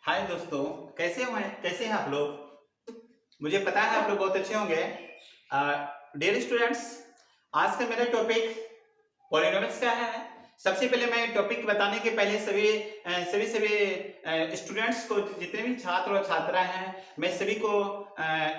हाय दोस्तों, कैसे हैं आप लोग। मुझे पता है आप लोग बहुत अच्छे होंगे। डियर स्टूडेंट्स, आज का मेरा टॉपिक पॉलिनोमियल्स का है। सबसे पहले मैं टॉपिक बताने के पहले सभी स्टूडेंट्स को, जितने भी छात्र और छात्रा हैं, मैं सभी को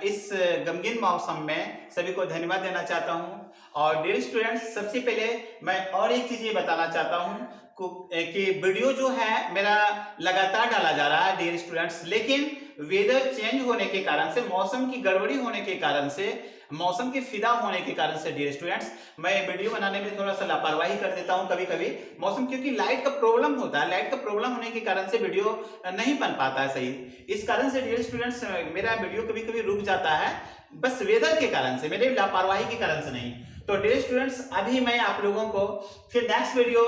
इस गमगीन मौसम में सभी को धन्यवाद देना चाहता हूं। और डियर स्टूडेंट्स, सबसे पहले मैं और एक चीज ये बताना चाहता हूं कि वीडियो जो है मेरा लगातार डाला जा रहा है डियर स्टूडेंट्स, लेकिन वेदर चेंज होने के कारण से, मौसम की गड़बड़ी होने के कारण से, मौसम के फिदा होने के कारण से डियर स्टूडेंट्स, मैं वीडियो बनाने में थोड़ा सा लापरवाही कर देता हूं कभी कभी। मौसम, क्योंकि लाइट का प्रॉब्लम होता है, लाइट का प्रॉब्लम होने के कारण से वीडियो नहीं बन पाता है सही। इस कारण से डियर स्टूडेंट्स मेरा वीडियो कभी कभी रुक जाता है, बस वेदर के कारण से, मेरे लापरवाही के कारण से नहीं। तो डियर स्टूडेंट्स, अभी मैं आप लोगों को फिर नेक्स्ट वीडियो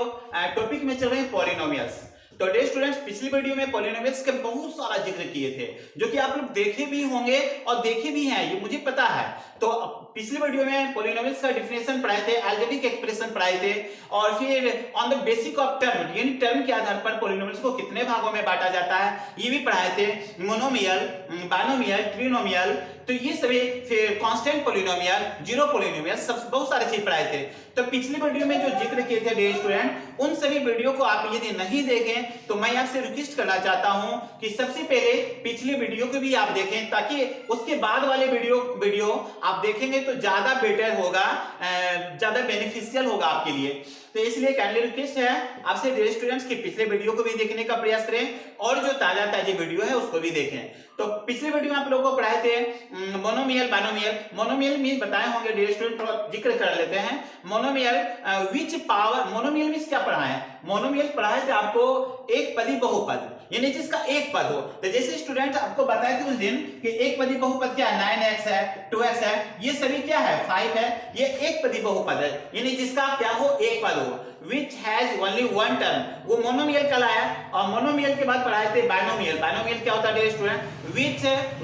टॉपिक में चल रहे हैं पॉलिनोमियल्स। तो डियर स्टूडेंट्स, पिछली वीडियो में पॉलिनोमियल्स के बहुत सारा जिक्र किए थे, जो कि आप लोग देखे भी होंगे और देखे भी हैं, ये मुझे पता है। तो पिछली वीडियो में पॉलिनोमियल्स का डिफिनेशन पढ़ाए थे, अलजेब्रिक एक्सप्रेशन पढ़ाए थे, और फिर on the basic of term, यानी टर्म के आधार पर पॉलिनोमियल्स को कितने भागों में बांटा जाता है, ये भी पढ़ाए थे। मोनोमियल, बाइनोमियल, ट्रिनोमियल, तो ये सभी, फिर कांस्टेंट पॉलिनोमियल, जीरो पॉलिनोमियल, सब बहुत सारे चीज पढ़ाए थे। तो पिछली वीडियो में जो जिक्र किए थे डियर स्टूडेंट, उन सभी वीडियो को आप यदि नहीं देखें तो मैं आपसे रिक्वेस्ट करना चाहता हूं कि सबसे पहले पिछली वीडियो को भी आप देखें, ताकि उसके बाद वाले वीडियो आप देखेंगे तो ज्यादा बेटर होगा, ज्यादा बेनिफिशियल होगा आपके लिए। तो इसलिए काइंडली रिक्वेस्ट है आपसे डियर स्टूडेंट्स कि पिछले वीडियो को भी देखने का प्रयास करें, और जो ताजा ताजी वीडियो है उसको भी देखें। तो पिछले वीडियो में आप लोगों को पढ़ाए थे मोनोमियल, बाइनोमियल। मोनोमियल मीन बताए होंगे डियर स्टूडेंट, थोड़ा जिक्र कर लेते हैं। Monomial which power, monomial mean क्या पढ़ा है? मोनोमियल पढ़ाए थे आपको एक पदी बहुपद, यानी जिसका एक पद हो। तो जैसे स्टूडेंट आपको बताए थे उस दिन कि एक पदी बहुपद क्या है, 9x है, 2x है, ये सभी क्या है, 5 है, ये एक पदी बहुपद है, यानी जिसका क्या हो, एक पद हो। Which has only one term, वो मोनोमियल कहलाया। और मोनोमियल के बाद पढ़ाए थे बाइनोमियल। बाइनोमियल क्या होता है dear student?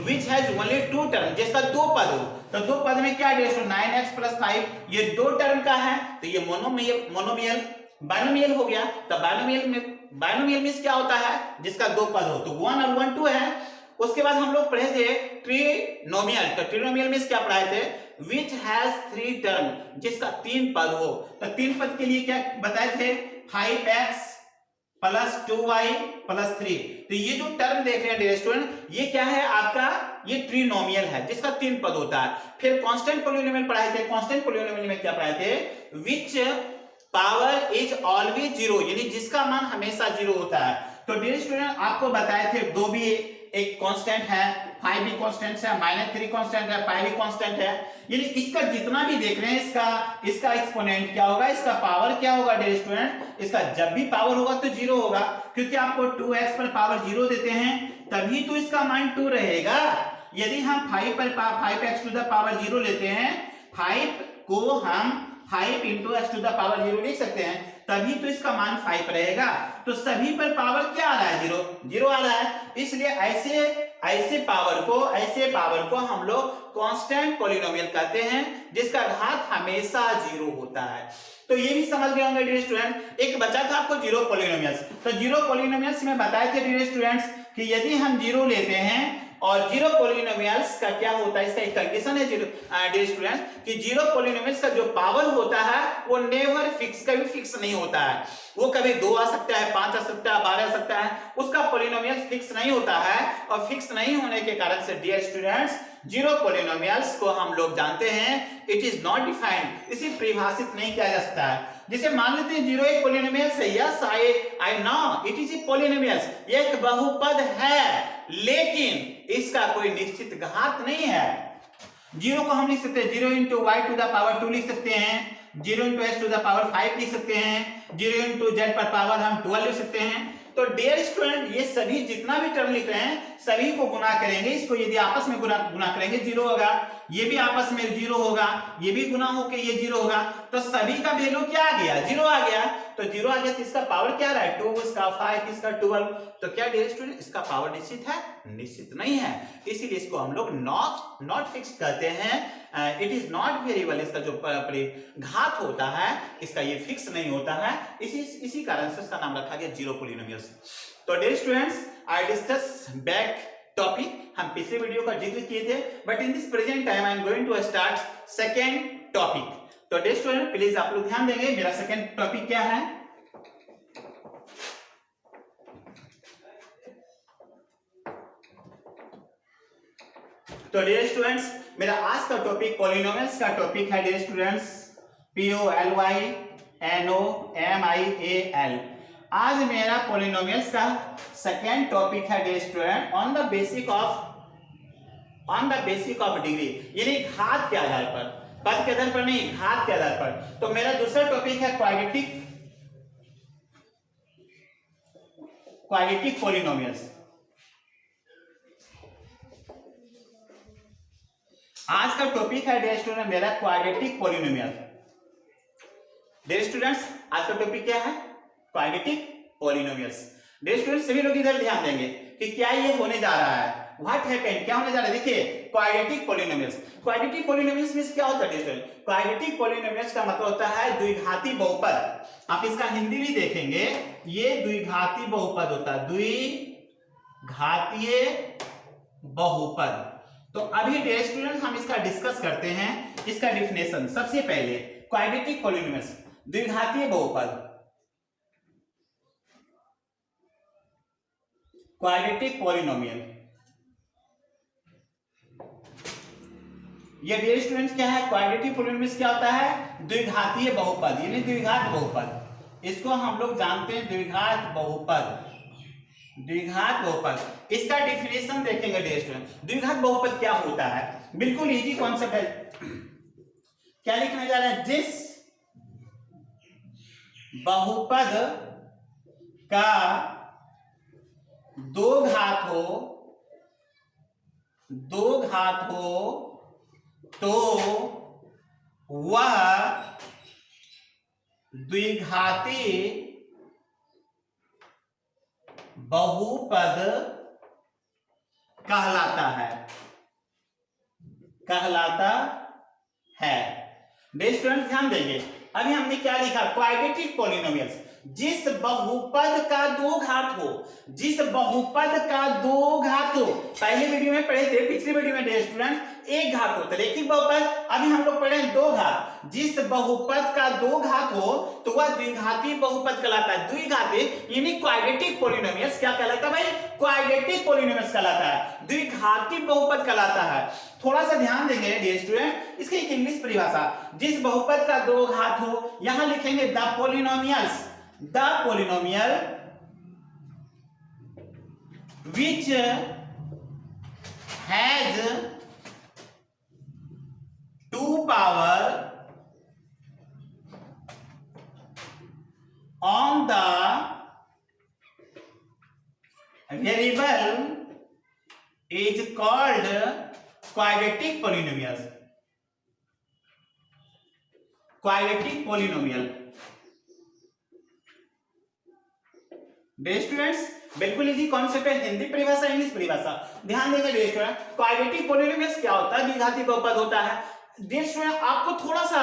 which has only two term, जिसका दो पद हो। तो दो पद में क्या डियर स्टूडेंट, 9x + 5, ये दो टर्म का है, तो ये मोनोमियल। बाइनोमियल हो गया। तो बाइनोमियल मींस क्या होता है, जिसका दो पद हो, तो 1 और 1 2 है। उसके बाद हम लोग पढ़े थे ट्रिनोमियल। तो ट्रिनोमियल मींस क्या पढ़ाए थे, which has 3 टर्म, जिसका तीन पद हो। तो तीन पद के लिए क्या बताए थे, 5x + 2y + 3। तो ये जो टर्म देख रहे हैं डियर स्टूडेंट, ये क्या है आपका, ये ट्रिनोमियल है, जिसका तीन पद होता है। फिर कांस्टेंट पॉलिनोमियल पढ़ाए थे। कांस्टेंट पॉलिनोमियल में क्या पढ़ाए थे, which पावर इज ऑलवेज 0, यानी जिसका मान हमेशा 0 होता है। तो डियर स्टूडेंट आपको बताए थे दो भी, एक कांस्टेंट है, 5 भी कांस्टेंट है, -3 कांस्टेंट है, पाई भी कांस्टेंट है, यानी इसका जितना भी देख रहे हैं, इसका एक्सपोनेंट क्या होगा, इसका पावर क्या होगा डियर स्टूडेंट, इसका जब भी पावर होगा तो 0 होगा, क्योंकि आपको 2x पर पावर 0 देते हैं तभी तो इसका मान 2 रहेगा। यदि हम 5 पर 5x⁻0 लेते हैं, 5 को हम 5 × x⁻0 लिख सकते हैं, तभी तो इसका मान 5 रहेगा। तो सभी पर पावर क्या आ रहा है, 0 आ रहा है। इसलिए ऐसे पावर को हम लोग कांस्टेंट पॉलिनोमियल कहते हैं, जिसका घात हमेशा 0 होता है। तो ये भी समझ गए होंगे डियर स्टूडेंट। एक बचा था आपको जीरो पॉलिनोमियल्स। तो जीरो पॉलिनोमियल्स में बताए थे डियर स्टूडेंट्स कि यदि हम 0 लेते हैं, और जीरो पॉलिनोमियल्स का क्या होता है, इसका एक कंडीशन है डियर स्टूडेंट्स कि जीरो पॉलिनोमियल्स का जो पावर होता है वो नेवर फिक्स, कभी फिक्स नहीं होता है। वो कभी 2 आ सकता है, 5 आ सकता है, 12 आ सकता है, उसका पॉलिनोमियल फिक्स नहीं होता है। और फिक्स नहीं होने के कारण से डियर स्टूडेंट्स जीरो पॉलिनोमियल्स को हम लोग जानते हैं, इट इज नॉट डिफाइंड, इसे परिभाषित नहीं किया जा सकता है। जिसे मान लेते हैं जीरो एक पॉलिनोमियल है, yes I know it is a polynomial, एक बहुपद है, लेकिन इसका कोई निश्चित घात नहीं है। जीरो को हम लिख सकते हैं 0 × y⁻2 लिख सकते हैं, 0 × x⁻5 लिख सकते हैं, 0 × z पर पावर हम 12 लिख सकते हैं। तो डियर स्टूडेंट ये सभी जितना भी टर्म लिख रहे हैं सभी को गुना करेंगे, इसको यदि आपस में गुना करेंगे 0 होगा, ये भी आपस में 0 होगा, ये भी गुना होके ये 0 होगा, तो सभी का वैल्यू क्या आ गया, 0 आ गया। तो 0 आ गया तो इसका पावर क्या रहा है, 2, इसका 5, इसका 12। तो क्या डियर स्टूडेंट इसका पावर निश्चित है, निश्चित नहीं है, इसीलिए इसको हम लोग नॉट फिक्स कहते हैं। इट इज नॉट वेरिएबल, इसका जो घात होता है इसका ये फिक्स नहीं होता है, इसी कारण से इसका नाम रखा गया जीरो पॉलिनोमियल्स। तो dear students I discuss back topic, हम पिछले वीडियो का जिक्र किए थे, but in this present time I am going to start second topic. तो डियर स्टूडेंट प्लीज आप लोग ध्यान देंगे, मेरा सेकेंड टॉपिक क्या है। तो डियर स्टूडेंट्स मेरा आज का टॉपिक पॉलिनोमियल्स का टॉपिक है डियर स्टूडेंट्स, POLYNOMIAL। आज मेरा पॉलिनोमियल्स का सेकेंड टॉपिक है dear student on the basic of degree, यानी घात के आधार पर, पद के आधार पर नहीं, घात के आधार पर। तो मेरा दूसरा टॉपिक है क्वाड्रेटिक पॉलिनोमियल्स। आज का टॉपिक है डियर स्टूडेंट मेरा क्वाड्रेटिक पॉलिनोमियल। डियर स्टूडेंट्स आज का टॉपिक क्या है, क्वाड्रेटिक पॉलिनोमियल्स। डियर स्टूडेंट्स सभी लोग इधर ध्यान देंगे कि क्या ये होने जा रहा है, व्हाट हैपेंड, क्या होने जा रहा है। देखिए quadratic polynomials, quadratic polynomials means क्या होता है डियर स्टूडेंट, क्वाड्रेटिक पॉलिनोमियल्स का मतलब होता है द्विघाती बहुपद। आप इसका हिंदी भी देखेंगे, ये द्विघाती बहुपद होता है, द्विघातीय बहुपद। तो अभी डियर स्टूडेंट हम इसका डिस्कस करते हैं, इसका डिफिनेशन। सबसे पहले क्वाड्रेटिक पॉलिनोमियल्स, द्विघातीय बहुपद, क्वाड्रेटिक पॉलिनोमियल, ये डियर स्टूडेंट्स क्या है, क्वाड्रेटिक पॉलिनोमियल्स क्या होता है, द्विघातीय बहुपद, यानी द्विघात बहुपद। इसको हम लोग जानते हैं द्विघात बहुपद, द्विघात बहुपद। इसका डिफिनेशन देखेंगे डियर स्टूडेंट, द्विघात बहुपद क्या होता है, बिल्कुल इजी कॉन्सेप्ट है। क्या लिखने जा रहे हैं, जिस बहुपद का दो घात हो तो वह द्विघाती बहुपद कहलाता है। डियर स्टूडेंट ध्यान देंगे, अभी हमने क्या लिखा, क्वाड्रेटिक पॉलिनोमियल्स, जिस बहुपद का दो घात हो, जिस बहुपद का दो घात हो। पहले वीडियो में पढ़े थे, पिछले वीडियो में डियर स्टूडेंट एक घात होता है, रैखिक बहुपद। अभी हम लोग पढ़े दो घात, जिस बहुपद का दो घात हो तो वह द्विघाती बहुपद कहलाता है। द्विघाती यानी क्वाड्रेटिक पॉलिनोमियल्स क्या कहलाता है भाई, क्वाड्रेटिक पॉलिनोमियल्स कहलाता है, द्विघाती बहुपद कहलाता है। थोड़ा सा ध्यान देंगे डियर स्टूडेंट, इसकी एक इंग्लिश परिभाषा, जिस बहुपद का दो घात हो, यहां लिखेंगे the polynomials, the polynomial which has two power on the variable is called quadratic polynomials, quadratic polynomial। Dear students बिल्कुल इजी कॉन्सेप्ट है, हिंदी परिभाषा इंग्लिश परिभाषा ध्यान देंगे डियर स्टूडेंट। क्वाड्रेटिक पॉलिनोमियल्स क्या होता है, द्विघाती बहुपद होता है। डियर स्टूडेंट आपको थोड़ा सा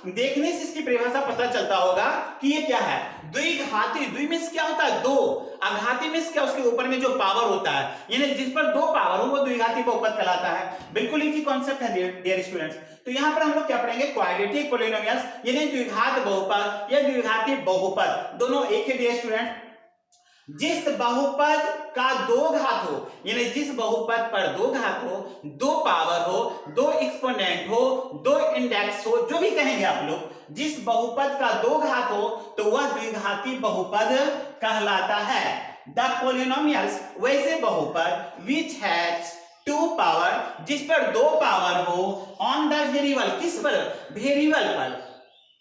देखने से इसकी परिभाषा पता चलता होगा कि ये क्या है, द्विघाती। द्वि मींस क्या होता है, दो, अघाती मींस क्या, उसके ऊपर में जो पावर होता है, यानी जिस पर दो पावर हो वो द्विघाती बहुपद कहलाता है। बिल्कुल इजी कॉन्सेप्ट है डियर स्टूडेंट्स। तो यहाँ पर हम लोग क्या पढ़ेंगे, क्वाड्रेटिक पॉलिनोमियल्स यानी द्विघात बहुपद या द्विघाती बहुपद, दोनों एक ही डियर स्टूडेंट। जिस बहुपद का दो घात हो, यानी जिस बहुपद पर दो घात हो, दो पावर हो, दो एक्सपोनेंट हो, दो इंडेक्स हो, जो भी कहेंगे आप लोग, जिस बहुपद का दो घात हो तो वह द्विघाती बहुपद कहलाता है। द पॉलिनोमियल्स वैसे बहुपद which has two power, जिस पर दो पावर हो, ऑन द वेरिएबल, किस पर, वेरिएबल पर,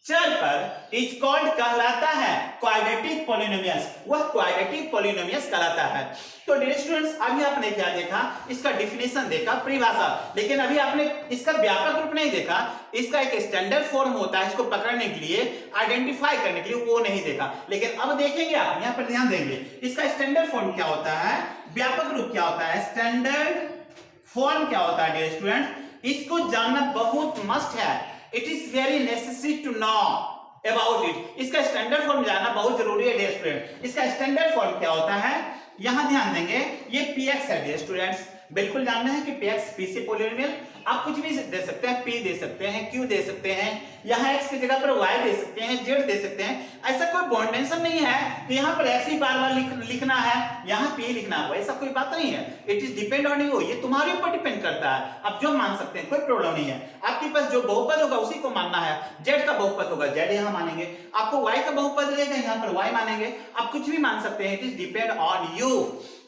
चर पर इज कॉल्ड कहलाता है क्वाड्रेटिक पॉलिनोमियल्स, वह क्वाड्रेटिक पॉलिनोमियल्स कहलाता है। तो डियर स्टूडेंट्स, अभी आपने क्या देखा, इसका डिफिनेशन देखा, परिभाषा, लेकिन अभी आपने इसका व्यापक रूप नहीं देखा। इसका एक स्टैंडर्ड फॉर्म होता है इसको पकड़ने के लिए, आइडेंटिफाई करने के लिए, वो नहीं देखा, लेकिन अब देखेंगे आप, यहाँ पर ध्यान देंगे। इसका स्टैंडर्ड फॉर्म क्या होता है, व्यापक रूप क्या होता है, स्टैंडर्ड फॉर्म क्या होता है डियर स्टूडेंट, इसको जानना बहुत मस्ट है। It is very necessary to know about it. इसका स्टैंडर्ड फॉर्म जानना बहुत जरूरी है डियर स्टूडेंट। इसका स्टैंडर्ड फॉर्म क्या होता है, यहां ध्यान देंगे, ये px है डियर स्टूडेंट्स। बिल्कुल जानना है कि px p से पॉलिनोमियल, आप कुछ भी दे सकते हैं, p दे सकते हैं, q दे सकते हैं, यहाँ x की जगह पर y दे सकते हैं, z दे सकते हैं। ऐसा कोई कॉन्वेंशन नहीं है कि यहाँ पर x ही बार बार लिखना है, यहाँ p लिखना है, ऐसा कोई बात नहीं है। It is depend on you, ये तुम्हारे ऊपर डिपेंड करता है, आप जो मान सकते हैं, कोई प्रॉब्लम नहीं है। आपके पास जो बहुपद होगा उसी को मानना है। z का बहुपद होगा z यहाँ मानेंगे, आपको y का बहुपद रहेगा यहाँ पर y मानेंगे, आप कुछ भी मान सकते हैं। It is depend on you.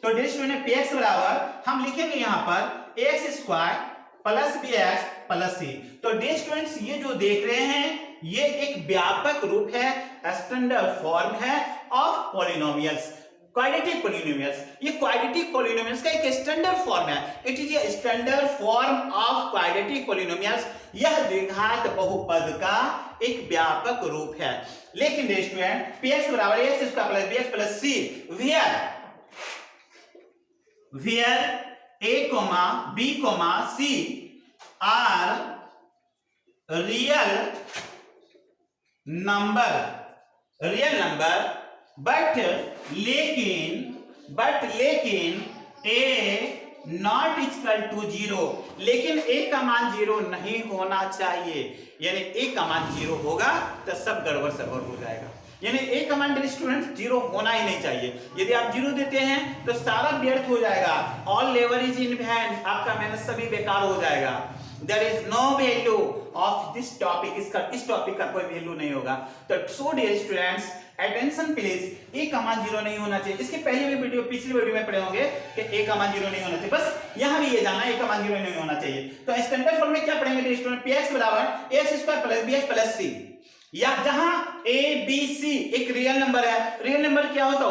तो डियर स्टूडेंट, px बराबर हम लिखेंगे यहाँ पर ax square plus bx plus c। तो डियर स्टूडेंट्स, ये जो देख रहे हैं ये एक व्यापक रूप है, स्टैंडर्ड फॉर्म है ऑफ पॉलिनोमियल्स, क्वाड्रेटिक पॉलिनोमियल्स। ये क्वाड्रेटिक पॉलिनोमियल्स का एक स्टैंडर्ड फॉर्म है। It is a standard form of quadratic polynomials. यह द्विघात बहुपद का एक व्यापक रूप है। लेकिन डियर स्टूडेंट, px बराबर x square plus bx plus c, where a, b, c are real number, but लेकिन a नॉट इक्वल टू 0, लेकिन a का मान 0 नहीं होना चाहिए। यानी a का मान 0 होगा तो सब गड़बड़ हो जाएगा। यानी a का मान स्टूडेंट 0 होना ही नहीं चाहिए। यदि आप 0 देते हैं तो सारा व्यर्थ हो जाएगा, all labour is in vain, आपका मेहनत सभी बेकार हो जाएगा। There is no value of this topic, इस टॉपिक का कोई वैल्यू नहीं होगा। तो so dear students, attention please, a का मान 0 नहीं होना चाहिए। इसके पहले भी पिछली वीडियो में पढ़े होंगे कि a का मान 0 नहीं होना चाहिए, बस यहां भी ये जाना a का मान 0 नहीं होना चाहिए। तो स्टैंडर्ड फॉर्म में क्या पढ़ेंगे डियर स्टूडेंट, px बराबर x square plus bx plus c, या जहां a b c एक रियल नंबर है। रियल नंबर क्या होता है,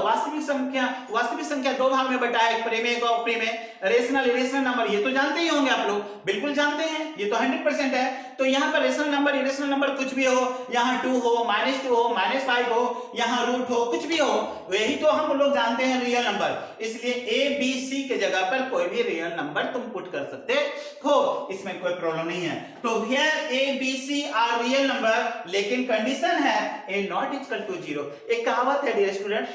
वास्तविक संख्या दो भाग में बटा है, एक प्रेम एक और प्रेम, रेशनल इरेशनल नंबर, ये तो जानते ही होंगे आप लोग, बिल्कुल जानते हैं, ये तो 100% है। तो यहाँ पर रेशनल नंबर इरेशनल नंबर कुछ भी हो, यहाँ 2 हो, -2 हो, -5 हो, यहाँ रूट हो, कुछ भी हो, वही तो हम लोग जानते हैं रियल नंबर। इसलिए a b c के जगह पर कोई भी रियल नंबर तुम पुट कर सकते हो, इसमें कोई प्रॉब्लम नहीं है। तो here a b c are real number, लेकिन कंडीशन है a नॉट इक्वल टू 0। एक कहावत है डियर स्टूडेंट,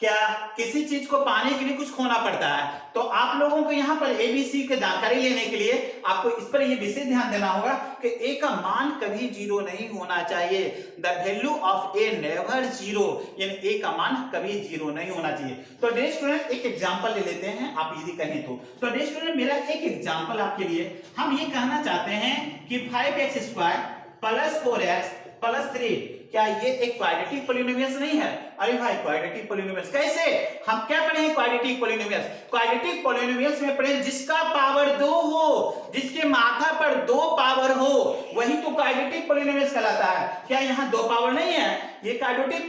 क्या किसी चीज को पाने के लिए कुछ खोना पड़ता है। तो आप लोगों को यहाँ पर एबीसी की जानकारी लेने के लिए आपको इस पर यह विशेष ध्यान देना होगा कि ए का मान कभी 0 नहीं होना चाहिए। The value of A never 0, यानी ए का मान कभी 0 नहीं होना चाहिए। तो डियर स्टूडेंट, एक एग्जांपल ले लेते हैं, आप यदि कहें तो डियर स्टूडेंट, मेरा एक एग्जांपल आपके लिए, हम ये कहना चाहते हैं कि 5x square plus 4x plus 3, क्या ये एक क्वाड्रेटिक पॉलिनोमियल्स नहीं है? अरे भाई, क्वाड्रेटिक पॉलिनोमियल्स कैसे? हम क्या पढ़े हैं क्वाड्रेटिक पॉलिनोमियल्स? क्वाड्रेटिक पॉलिनोमियल्स में पढ़े जिसका पावर 2 हो, जिसके माथा पर 2 पावर हो, वही तो क्वाड्रेटिक पॉलिनोमियल्स कहलाता है। क्या यहाँ 2 पावर नहीं है? ये क्वाड्रेटिक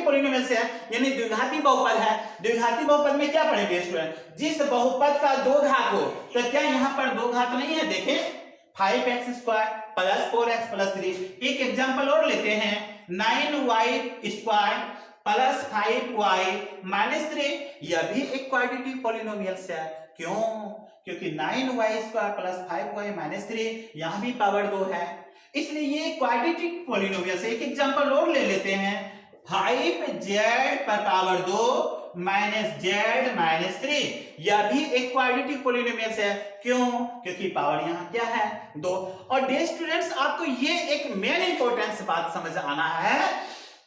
पॉलिनोमियल्स है, यानी द्विघाती बहुपद है। द्विघाती बहुपद में क्या पढ़ेंगे स्टूडेंट? जिस बहुपद का 2 घात हो, तो क्या यहाँ पर 2 घात नहीं है? देखें, 5x square plus 4x plus 3। एक एग्जांपल और लेते हैं, 9y square plus 5y minus 3, यह भी एक क्वाड्रेटिक पॉलिनोमियल्स है। क्यों? क्योंकि 9y square plus 5y minus 3, यहां भी पावर 2 है, इसलिए ये क्वाड्रेटिक पॉलिनोमियल्स है। एक एग्जांपल और ले लेते हैं, 5z पर पावर 2 माइनस z माइनस 3, यह भी एक क्वाड्रेटिक पॉलिनोमियल्स है। क्यों? क्योंकि पावर यहाँ क्या है? 2। और डियर स्टूडेंट्स, आपको ये एक मेन इंपॉर्टेंस बात समझ आना है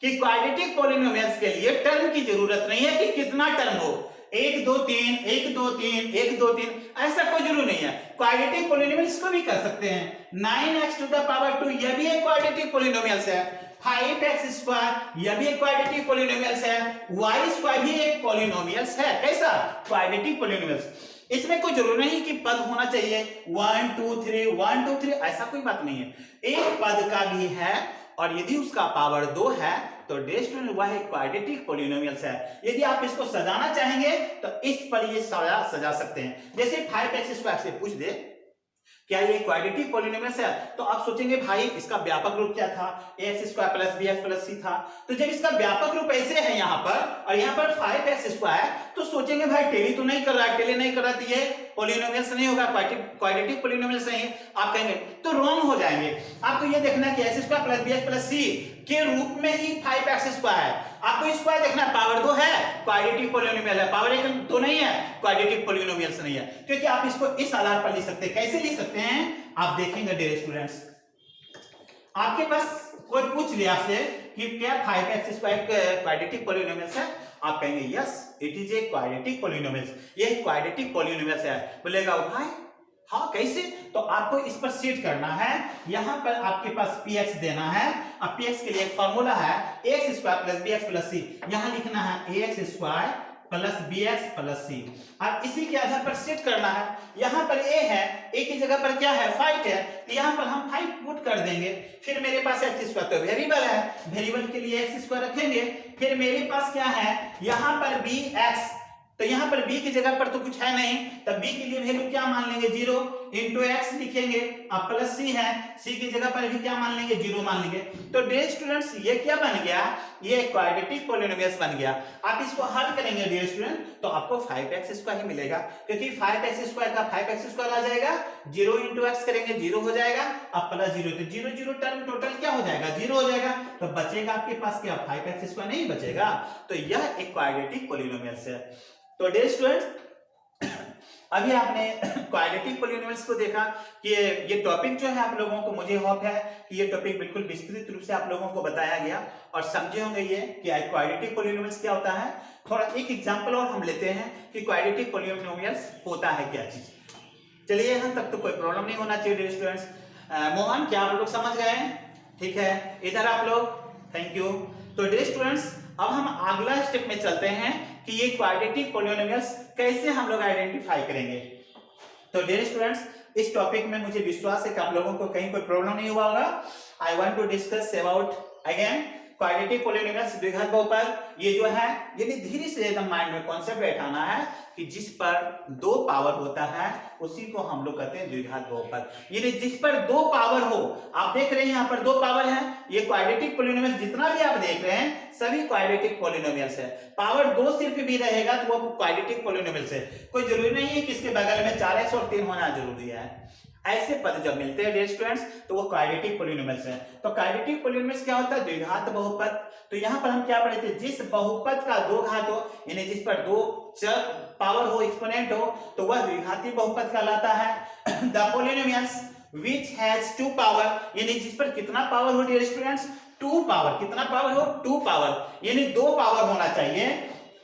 कि क्वाड्रेटिक पॉलिनोमियल्स के लिए टर्म की जरूरत नहीं है कि कितना टर्म हो, 1 2 3 1 2 3 1 2 3, ऐसा कोई जरूर नहीं है। क्वाड्रेटिक पॉलिनोमियल्स को भी कर सकते हैं। 9x टू द पावर 2, यह भी एक क्वाड्रेटिक पॉलिनोमियल्स है। 5x स्क्वायर, यह भी एक क्वाड्रेटिक पॉलिनोमियल्स है। y स्क्वायर भी एक पॉलिनोमियल्स है। कैसा? Quadratic polynomials. इसमें कोई जरूरी नहीं कि पद होना चाहिए 1 2 3 1 2 3, ऐसा कोई बात नहीं है। एक पद का भी है और यदि उसका पावर 2 है तो डियर स्टूडेंट वह एक क्वाड्रेटिक पॉलिनोमियल्स है। यदि आप इसको सजाना चाहेंगे तो इस पर ये सजा सकते हैं। जैसे 5x² से पूछ दे क्या ये क्वाड्रेटिक पॉलिनोमियल्स है, तो आप सोचेंगे भाई इसका व्यापक रूप क्या था, ax² + bx + c था। तो जब इसका व्यापक रूप ऐसे है यहाँ पर और यहाँ पर 5x², तो सोचेंगे भाई टेली तो नहीं कर रहा है, टेली नहीं कर रहा तो ये पॉलिनोमियल्स नहीं होगा, क्वाड्रेटिक पॉलिनोमियल्स नहीं। आप कहेंगे तो रॉन्ग हो जाएंगे। आपको ये देखना है कि x² + bx + c के रूप में ही 5x² है। आपको स्क्वायर देखना है, पावर 2 है क्वाड्रेटिक पॉलिनोमियल है, पावर 1 तो नहीं है क्वाड्रेटिक पॉलिनोमियल्स नहीं है। क्योंकि आप इसको इस आधार पर लिख सकते हैं। कैसे लिख सकते हैं आप देखेंगे डियर स्टूडेंट्स, आपके पास कोई पूछ लिया आपसे कि क्या 5x² क्वाड्रेटिक पॉलिनोमियल्स है, आप कहेंगे yes it is a quadratic polynomials, ये क्वाड्रेटिक पॉलिनोमियल्स है। बोलेगा भाई हाँ कैसे, तो आपको इस पर सेट करना है। यहां पर आपके पास px देना है। अब px के लिए एक फार्मूला है ax² + bx + c, यहां लिखना है ax² + bx + c। अब इसी के आधार पर सेट करना है। यहां पर a है, a की जगह पर क्या है 5 है, तो यहां पर हम 5 पुट कर देंगे। फिर मेरे पास x² तो वेरिएबल है, वेरिएबल के लिए x² रखेंगे। फिर मेरे पास क्या है यहां पर bx, तो यहां पर b की जगह पर तो कुछ है नहीं, तब b के लिए वैल्यू क्या मान लेंगे 0 * x लिखेंगे। अब प्लस c है, c की जगह पर भी क्या मान लेंगे 0 मान लेंगे। तो डियर स्टूडेंट्स ये क्या बन गया, ये क्वाड्रेटिक पॉलिनोमियल्स बन गया। आप इसको हल करेंगे डियर स्टूडेंट तो आपको 5x² ही मिलेगा, क्योंकि 5x² का 5x² आ जाएगा, 0 * x करेंगे 0 हो जाएगा, अब +0 तो 0 0 टर्म टोटल क्या हो जाएगा 0 हो जाएगा। तो बचेगा आपके पास क्या 5x² नहीं बचेगा। तो यह एक क्वाड्रेटिक पॉलिनोमियल्स है। तो डियर स्टूडेंट्स अभी आपने क्वाड्रेटिक पॉलिनोमियल्स को देखा कि ये टॉपिक जो है आप लोगों को, मुझे होप है कि ये टॉपिक बिल्कुल विस्तृत रूप से आप लोगों को बताया गया और समझे होंगे ये कि क्वाड्रेटिक पॉलिनोमियल्स क्या होता है। थोड़ा एक एग्जांपल और हम लेते हैं कि क्वाड्रेटिक पॉलिनोमियल्स होता है क्या चीज। चलिए यहाँ तक तो कोई प्रॉब्लम नहीं होना चाहिए डियर स्टूडेंट्स। मोहन क्या आप लोग समझ गए? ठीक है, इधर आप लोग, थैंक यू। तो डियर स्टूडेंट्स अब हम अगला स्टेप में चलते हैं कि ये क्वाड्रेटिक पॉलिनोमियल्स कैसे हम लोग आइडेंटिफाई करेंगे। तो डियर स्टूडेंट्स इस टॉपिक में मुझे विश्वास है कि आप लोगों को कहीं कोई प्रॉब्लम नहीं हुआ होगा। I want to discuss about again quadratic polynomials, द्विघात बहुपद। ये जो है ये धीरे से एकदम माइंड में कॉन्सेप्ट बैठाना है कि जिस पर 2 पावर होता है उसी को हम लोग कहते हैं द्विघात बहुपद। ये जिस पर 2 पावर हो, आप देख रहे हैं यहाँ पर 2 पावर है, ये क्वाड्रेटिक पॉलिनोमियल्स जितना भी आप देख रहे हैं सभी क्वाड्रेटिक पॉलिनोमियल्स है। पावर 2 सिर्फ भी रहेगा तो वो क्वाड्रेटिक पॉलिनोमियल्स है। कोई जरूरी नहीं है कि इसके बगल में 4x और 3 होना जरूरी है। ऐसे पद जब मिलते हैं डियर स्टूडेंट्स तो वो क्वाड्रेटिक पॉलिनोमियल्स हैं। तो क्वाड्रेटिक पॉलिनोमियल्स क्या होता है द्विघात बहुपद। तो यहाँ पर हम क्या पढ़े थे, जिस बहुपद का 2 घात हो यानी जिस पर 2 पावर हो, एक्सपोनेंट हो, तो वह द्विघाती बहुपद कहलाता है। The polynomials which has 2 power, यानी जिस पर कितना पावर हो डियर स्टूडेंट्स 2 पावर, कितना पावर हो 2 पावर, यानी 2 पावर होना चाहिए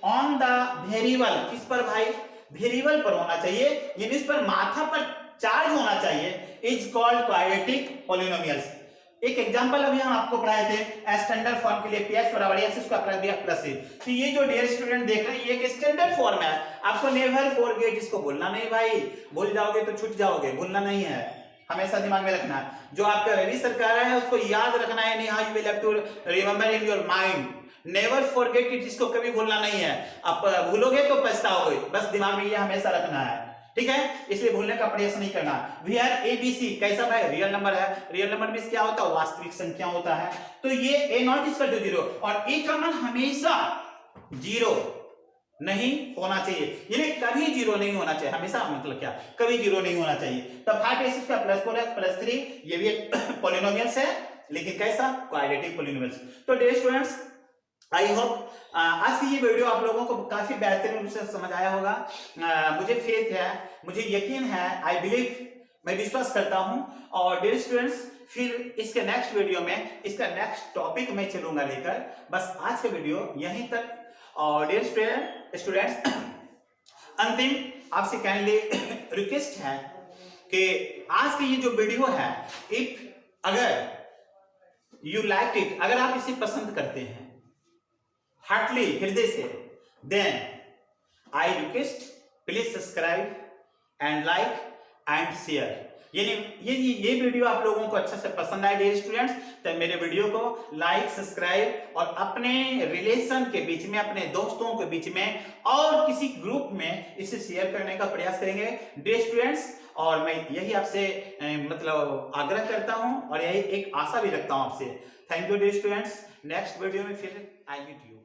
ऑन द वेरिएबल, किस पर भाई वेरिएबल पर होना चाहिए, यानी इस पर माथा पर चार्ज होना चाहिए, इज कॉल्ड क्वाड्रेटिक पॉलिनोमियल्स। एक एग्जांपल अभी हम आपको पढ़ाए थे स्टैंडर्ड फॉर्म के लिए px = x² + bx + c। तो ये जो डियर स्टूडेंट देख रहे हैं ये एक स्टैंडर्ड फॉर्म है, आपको नेवर फॉरगेट, इसको भूलना नहीं भाई, भूल जाओगे तो छूट जाओगे, भूलना नहीं है, हमेशा दिमाग में रखना है। जो आपका रवि सरकार है उसको याद रखना है, how you will have to remember in your mind, never forget it, इसको कभी भूलना नहीं है। आप भूलोगे तो पछताओगे, बस दिमाग में ये हमेशा रखना है, ठीक है, इसलिए भूलने का प्रयास नहीं करना। Where ABC कैसा भाई रियल नंबर है, रियल नंबर में क्या होता है वास्तविक संख्या होता है। तो ये A0 = 0 और A का मान हमेशा 0 नहीं होना चाहिए, यानी कभी 0 नहीं होना चाहिए, हमेशा मतलब क्या कभी 0 नहीं होना चाहिए। तब 5x² + 4x + 3 ये भी एक पॉलिनोमियल्स है, लेकिन कैसा क्वाड्रेटिक पॉलिनोमियल्स। तो डियर स्टूडेंट्स आई होप आज की ये वीडियो आप लोगों को काफी बेहतरीन रूप से समझ आया होगा। मुझे फेथ है, मुझे यकीन है, आई बिलीव, मैं विश्वास करता हूं। और डियर स्टूडेंट्स फिर इसके नेक्स्ट वीडियो में इसका नेक्स्ट टॉपिक मैं चलूंगा लेकर। बस आज का वीडियो यहीं तक। और डियर स्टूडेंट्स अंतिम आपसे काइंडली रिक्वेस्ट है कि आज की ये जो वीडियो है, इफ अगर यू लाइक इट, अगर आप इसे पसंद करते हैं हार्टली हृदय से, then I request please subscribe and like and share. ये वीडियो आप लोगों को अच्छा से पसंद आए डियर स्टूडेंट्स, तो मेरे वीडियो को लाइक, सब्सक्राइब और अपने रिलेशन के बीच में, अपने दोस्तों के बीच में और किसी ग्रुप में इसे शेयर करने का प्रयास करेंगे डियर स्टूडेंट्स। और मैं यही आपसे मतलब आग्रह करता हूं और यही एक आशा भी रखता हूं आपसे। Thank you dear students. Next video में फिर आई मीट यू।